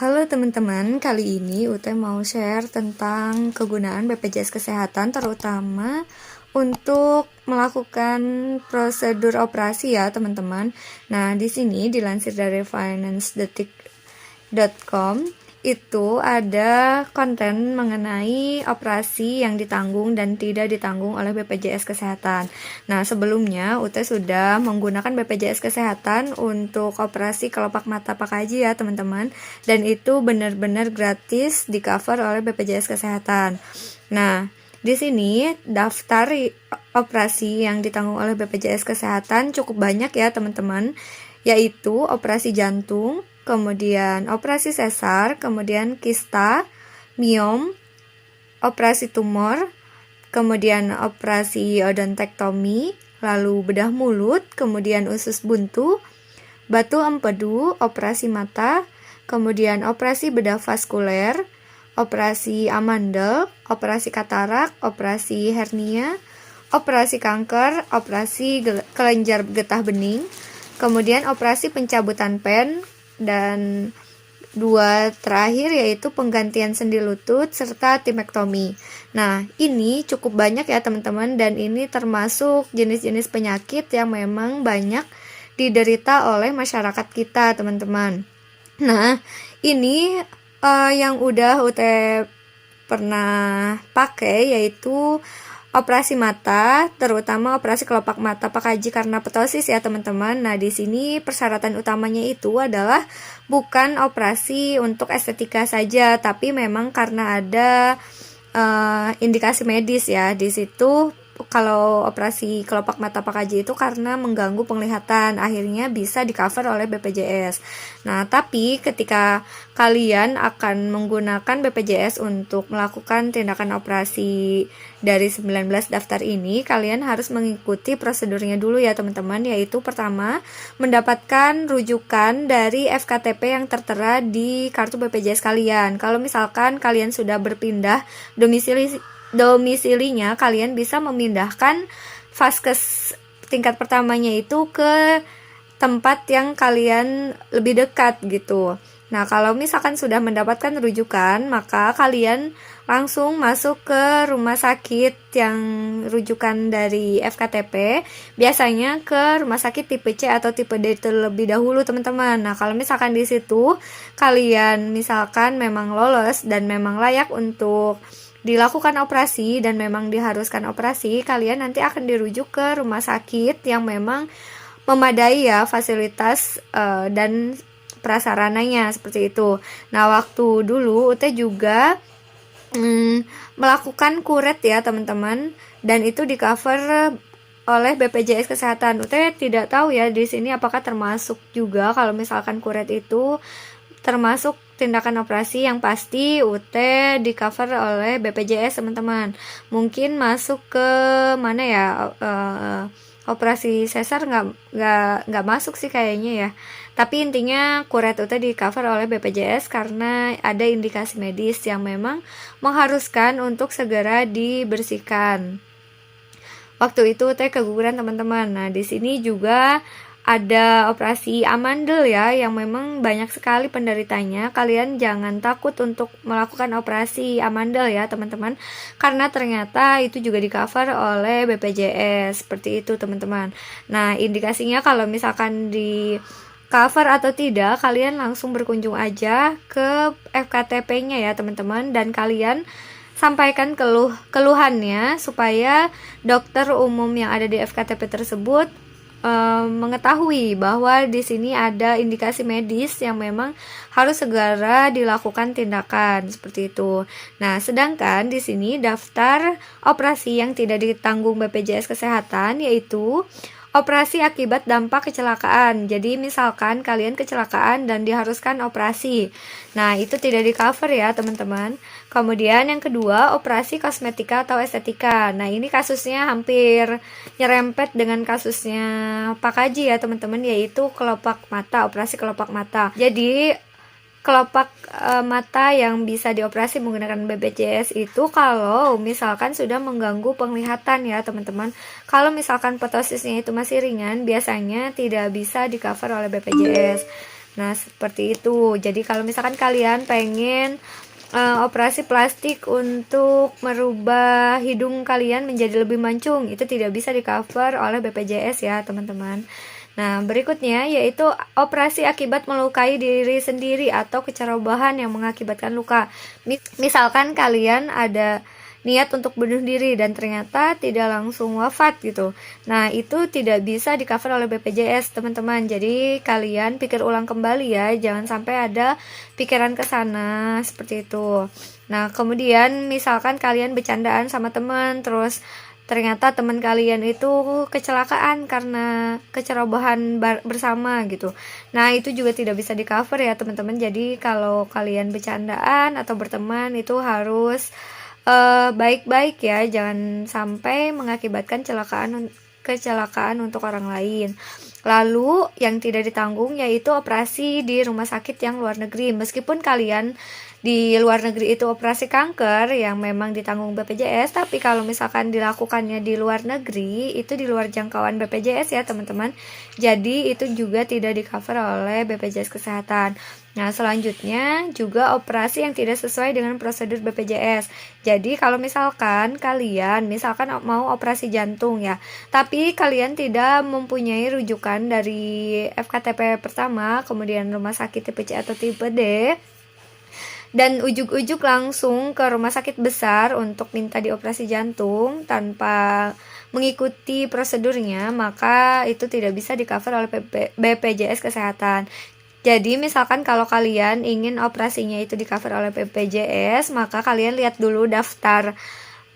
Halo teman-teman, kali ini Ute mau share tentang kegunaan BPJS Kesehatan terutama untuk melakukan prosedur operasi ya teman-teman. Nah, di sini dilansir dari financedetik.com itu ada konten mengenai operasi yang ditanggung dan tidak ditanggung oleh BPJS Kesehatan. Nah, sebelumnya Ute sudah menggunakan BPJS Kesehatan untuk operasi kelopak mata Pak Haji ya teman-teman, dan itu benar-benar gratis di cover oleh BPJS Kesehatan. Nah, di sini daftar operasi yang ditanggung oleh BPJS Kesehatan cukup banyak ya teman-teman, yaitu operasi jantung, kemudian operasi sesar, kemudian kista, miom, operasi tumor, kemudian operasi odontektomi, lalu bedah mulut, kemudian usus buntu, batu empedu, operasi mata, kemudian operasi bedah vaskuler, operasi amandel, operasi katarak, operasi hernia, operasi kanker, operasi kelenjar getah bening, kemudian operasi pencabutan pen, dan dua terakhir yaitu penggantian sendi lutut serta timektomi. Nah, ini cukup banyak ya teman-teman, dan ini termasuk jenis-jenis penyakit yang memang banyak diderita oleh masyarakat kita teman-teman. Nah, ini yang udah Ute pernah pakai yaitu operasi mata, terutama operasi kelopak mata Pak Haji karena ptosis ya teman-teman. Nah, di sini persyaratan utamanya itu adalah bukan operasi untuk estetika saja, tapi memang karena ada indikasi medis ya. Di situ kalau operasi kelopak mata Pak Haji itu karena mengganggu penglihatan, akhirnya bisa di cover oleh BPJS. Nah, tapi ketika kalian akan menggunakan BPJS untuk melakukan tindakan operasi dari 19 daftar ini, kalian harus mengikuti prosedurnya dulu ya teman-teman, yaitu pertama, mendapatkan rujukan dari FKTP yang tertera di kartu BPJS kalian. Kalau misalkan kalian sudah berpindah domisilinya, kalian bisa memindahkan vaskes tingkat pertamanya itu ke tempat yang kalian lebih dekat gitu. Nah, kalau misalkan sudah mendapatkan rujukan, maka kalian langsung masuk ke rumah sakit yang rujukan dari FKTP, biasanya ke rumah sakit tipe C atau tipe D terlebih dahulu teman-teman. Nah, kalau misalkan di situ kalian misalkan memang lolos dan memang layak untuk dilakukan operasi dan memang diharuskan operasi, kalian nanti akan dirujuk ke rumah sakit yang memang memadai ya fasilitas dan prasarananya seperti itu. Nah, waktu dulu Ute juga melakukan kuret ya teman-teman, dan itu di cover oleh BPJS Kesehatan. Ute tidak tahu ya di sini apakah termasuk juga kalau misalkan kuret itu termasuk tindakan operasi. Yang pasti UT di cover oleh BPJS teman-teman. Mungkin masuk ke mana ya, operasi sesar nggak masuk sih kayaknya ya. Tapi intinya kuret UT di cover oleh BPJS karena ada indikasi medis yang memang mengharuskan untuk segera dibersihkan. Waktu itu UT keguguran teman-teman. Nah, di sini juga ada operasi amandel ya, yang memang banyak sekali penderitanya. Kalian jangan takut untuk melakukan operasi amandel ya teman-teman, karena ternyata itu juga di cover oleh BPJS seperti itu teman-teman. Nah, indikasinya kalau misalkan di cover atau tidak, kalian langsung berkunjung aja ke FKTP-nya ya teman-teman, dan kalian sampaikan keluhannya supaya dokter umum yang ada di FKTP tersebut mengetahui bahwa di sini ada indikasi medis yang memang harus segera dilakukan tindakan seperti itu. Nah, sedangkan di sini daftar operasi yang tidak ditanggung BPJS Kesehatan yaitu operasi akibat dampak kecelakaan. Jadi misalkan kalian kecelakaan dan diharuskan operasi. Nah, itu tidak di cover ya teman-teman. Kemudian yang kedua, operasi kosmetika atau estetika. Nah, ini kasusnya hampir nyerempet dengan kasusnya Pak Haji ya teman-teman, yaitu kelopak mata, operasi kelopak mata. Jadi kelopak mata yang bisa dioperasi menggunakan BPJS itu kalau misalkan sudah mengganggu penglihatan ya teman-teman. Kalau misalkan ptosisnya itu masih ringan, biasanya tidak bisa di cover oleh BPJS. Nah, seperti itu. Jadi kalau misalkan kalian pengen operasi plastik untuk merubah hidung kalian menjadi lebih mancung, itu tidak bisa di cover oleh BPJS ya teman-teman. Nah, berikutnya yaitu operasi akibat melukai diri sendiri atau kecerobohan yang mengakibatkan luka. Misalkan kalian ada niat untuk bunuh diri dan ternyata tidak langsung wafat gitu. Nah, itu tidak bisa di cover oleh BPJS, teman-teman. Jadi, kalian pikir ulang kembali ya, jangan sampai ada pikiran ke sana seperti itu. Nah, kemudian misalkan kalian bercandaan sama teman, terus ternyata teman kalian itu kecelakaan karena kecerobohan bersama gitu. Nah, itu juga tidak bisa di cover ya, teman-teman. Jadi, kalau kalian bercandaan atau berteman itu harus baik-baik ya, jangan sampai mengakibatkan kecelakaan untuk orang lain. Lalu yang tidak ditanggung yaitu operasi di rumah sakit yang luar negeri. Meskipun kalian di luar negeri itu operasi kanker yang memang ditanggung BPJS, tapi kalau misalkan dilakukannya di luar negeri itu di luar jangkauan BPJS ya teman-teman. Jadi itu juga tidak di cover oleh BPJS Kesehatan. Nah, selanjutnya juga operasi yang tidak sesuai dengan prosedur BPJS. Jadi kalau misalkan kalian mau operasi jantung ya, tapi kalian tidak mempunyai rujukan dari FKTP pertama, kemudian rumah sakit tipe C atau tipe D, dan ujuk-ujuk langsung ke rumah sakit besar untuk minta dioperasi jantung tanpa mengikuti prosedurnya, maka itu tidak bisa di cover oleh BPJS Kesehatan. Jadi misalkan kalau kalian ingin operasinya itu di cover oleh BPJS, maka kalian lihat dulu daftar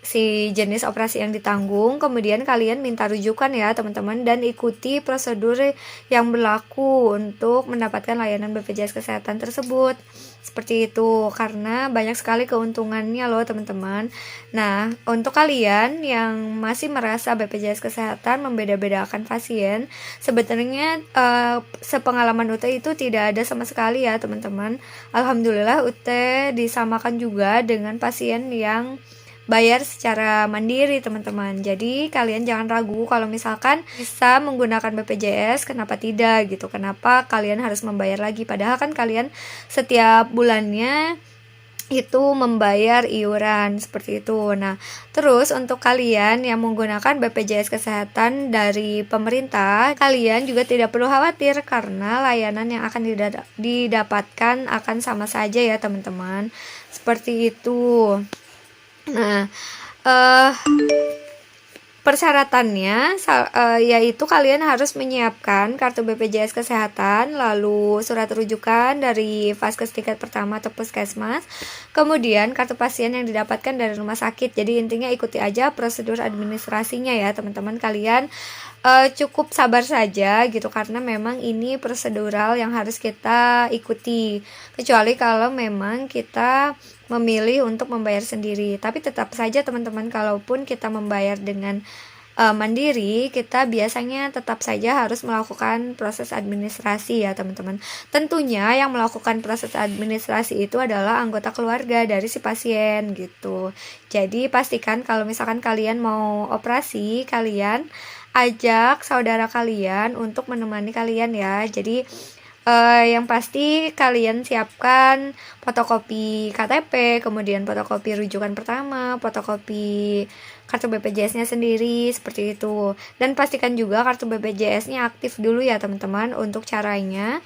si jenis operasi yang ditanggung, kemudian kalian minta rujukan ya teman-teman, dan ikuti prosedur yang berlaku untuk mendapatkan layanan BPJS Kesehatan tersebut. Seperti itu, karena banyak sekali keuntungannya loh teman-teman. Nah, untuk kalian yang masih merasa BPJS Kesehatan membeda-bedakan pasien, sebenarnya sepengalaman UT itu tidak ada sama sekali ya teman-teman. Alhamdulillah UT disamakan juga dengan pasien yang bayar secara mandiri teman-teman. Jadi kalian jangan ragu kalau misalkan bisa menggunakan BPJS, kenapa tidak gitu, kenapa kalian harus membayar lagi, padahal kan kalian setiap bulannya itu membayar iuran seperti itu. Nah, terus untuk kalian yang menggunakan BPJS Kesehatan dari pemerintah, kalian juga tidak perlu khawatir karena layanan yang akan didapatkan akan sama saja ya teman-teman. Seperti itu. Nah, persyaratannya yaitu kalian harus menyiapkan kartu BPJS Kesehatan, lalu surat rujukan dari vaskes tingkat pertama atau puskesmas, kemudian kartu pasien yang didapatkan dari rumah sakit. Jadi intinya ikuti aja prosedur administrasinya ya teman-teman. Kalian cukup sabar saja gitu, karena memang ini prosedural yang harus kita ikuti, kecuali kalau memang kita memilih untuk membayar sendiri. Tapi tetap saja teman-teman, kalaupun kita membayar dengan mandiri, kita biasanya tetap saja harus melakukan proses administrasi ya teman-teman. Tentunya yang melakukan proses administrasi itu adalah anggota keluarga dari si pasien gitu. Jadi pastikan kalau misalkan kalian mau operasi, kalian ajak saudara kalian untuk menemani kalian ya. Jadi yang pasti kalian siapkan fotokopi KTP, kemudian fotokopi rujukan pertama, fotokopi kartu BPJS-nya sendiri, seperti itu. Dan pastikan juga kartu BPJS-nya aktif dulu ya teman-teman. Untuk caranya,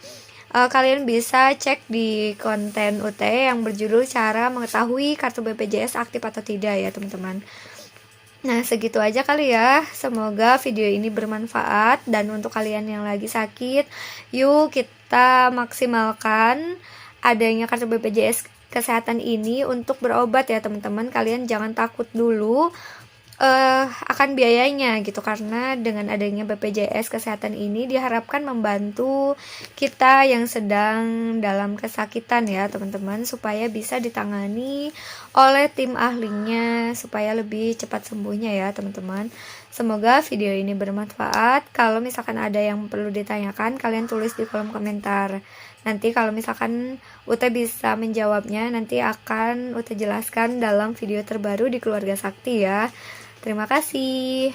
kalian bisa cek di konten UT yang berjudul cara mengetahui kartu BPJS aktif atau tidak ya teman-teman. Nah, segitu aja kali ya. Semoga video ini bermanfaat. Dan untuk kalian yang lagi sakit, yuk kita maksimalkan adanya kartu BPJS Kesehatan ini untuk berobat ya teman-teman. Kalian jangan takut dulu akan biayanya gitu, karena dengan adanya BPJS Kesehatan ini diharapkan membantu kita yang sedang dalam kesakitan ya teman-teman, supaya bisa ditangani oleh tim ahlinya supaya lebih cepat sembuhnya ya teman-teman. Semoga video ini bermanfaat. Kalau misalkan ada yang perlu ditanyakan, kalian tulis di kolom komentar. Nanti kalau misalkan Uta bisa menjawabnya, nanti akan Uta jelaskan dalam video terbaru di Keluarga Sakti ya. Terima kasih.